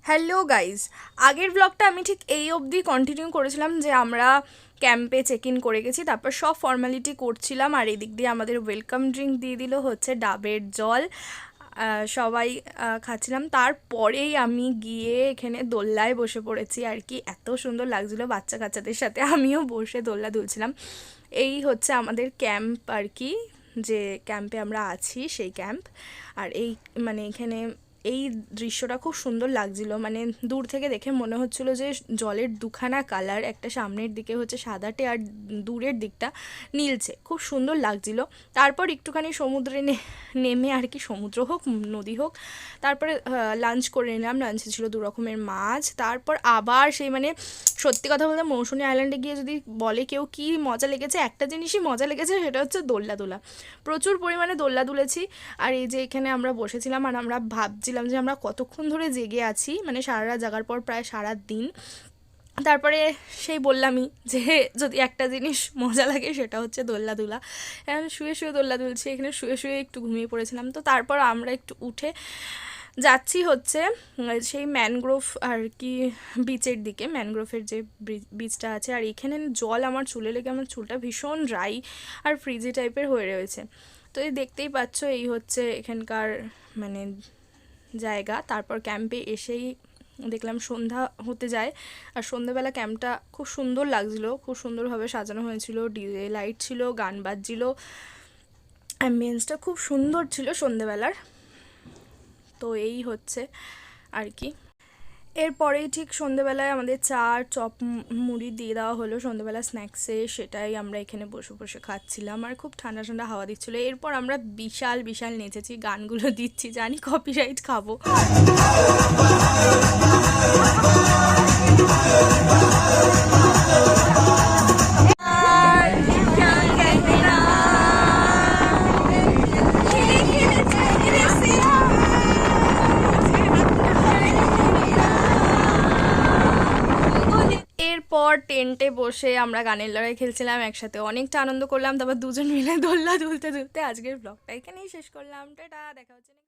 Hello guys, আগের ব্লগটা আমি ঠিক এই অবধি কন্টিনিউ করেছিলাম যে আমরা ক্যাম্পে চেক ইন করে গেছি, তারপর সব ফর্মালিটি করছিলাম। আর এদিক দিয়ে আমাদের ওয়েলকাম ড্রিঙ্ক দিয়ে দিল হচ্ছে ডাবের জল। সবাই খাচ্ছিলাম। তারপরেই আমি গিয়ে এখানে দোলনায় বসে পড়েছি আর কি। এত সুন্দর লাগছিলো বাচ্চা কাচ্চাদের সাথে আমিও বসে দোলনা দুলছিলাম। এই হচ্ছে আমাদের ক্যাম্প আর কি, যে ক্যাম্পে আমরা আছি সেই ক্যাম্প। আর এই মানে এখানে এই দৃশ্যটা খুব সুন্দর লাগছিল, মানে দূর থেকে দেখে মনে হচ্ছিল যে জলের দুখানা কালার, একটা সামনের দিকে হচ্ছে সাদাটে আর দূরের দিকটা নীলচে, খুব সুন্দর লাগছিল। তারপর একটুখানি সমুদ্রে নেমে আর কি, সমুদ্র হোক নদী হোক, তারপরে লাঞ্চ করে নিলাম। লাঞ্চে ছিল 2 রকমের মাছ। তারপর আবার সেই মানে সত্যি কথা বলতে মৌসুনী আইল্যান্ডে গিয়ে যদি বলে কেউ কি মজা লেগেছে, একটা জিনিসই মজা লেগেছে, সেটা হচ্ছে দোলনা দোলা। প্রচুর পরিমাণে দোলনা দুলেছি। আর এই যে এখানে আমরা বসেছিলাম আর আমরা ভাবছিলাম যে আমরা কতক্ষণ ধরে জেগে আছি, মানে সারা রাত জাগার পর প্রায় সারা দিন। তারপরে সেই বললামই যে যদি একটা জিনিস মজা লাগে সেটা হচ্ছে দোলনা দুলা। এখন শুয়ে শুয়ে দোলনা দুলছি, এখানে শুয়ে শুয়ে একটু ঘুমিয়ে পড়েছিলাম। তো তারপর আমরা একটু উঠে যাচ্ছি হচ্ছে সেই ম্যানগ্রোভ আর কি বিচের দিকে, ম্যানগ্রোভের যে বিচটা আছে। আর এখানে জল আমার চুলে লেগে আমার চুলটা ভীষণ ড্রাই আর ফ্রিজি টাইপের হয়ে রয়েছে। তো এই দেখতেই পাচ্ছ, এই হচ্ছে এখানকার মানে জায়গা। তারপর ক্যাম্পে এসেই দেখলাম সন্ধ্যা হতে যায়। আর সন্ধ্যেবেলা ক্যাম্পটা খুব সুন্দর লাগছিলো, খুব সুন্দরভাবে সাজানো হয়েছিল, ডিজে লাইট ছিল, গান বাজছিল, অ্যাম্বিয়েন্সটা খুব সুন্দর ছিল সন্ধ্যেবেলার। তো এই হচ্ছে আর কি। এরপরেই ঠিক সন্ধ্যেবেলায় আমাদের চা আর চপ মুড়ি দিয়ে দেওয়া হলো সন্ধ্যেবেলা স্ন্যাক্সে, সেটাই আমরা এখানে বসে বসে খাচ্ছিলাম। আর খুব ঠান্ডা ঠান্ডা হাওয়া দিচ্ছিলো। এরপর আমরা বিশাল বিশাল নেচেছি, গানগুলো দিচ্ছি, জানি কপিরাইট খাবো। এরপর টেন্টে বসে আমরা গানের লড়াই খেলছিলাম একসাথে, অনেকটা আনন্দ করলাম। তারপর দুজন মিলে দোলনা দুলতে দুলতে আজকের ব্লগটা এখানেই শেষ করলাম। টাটা, দেখা হচ্ছে।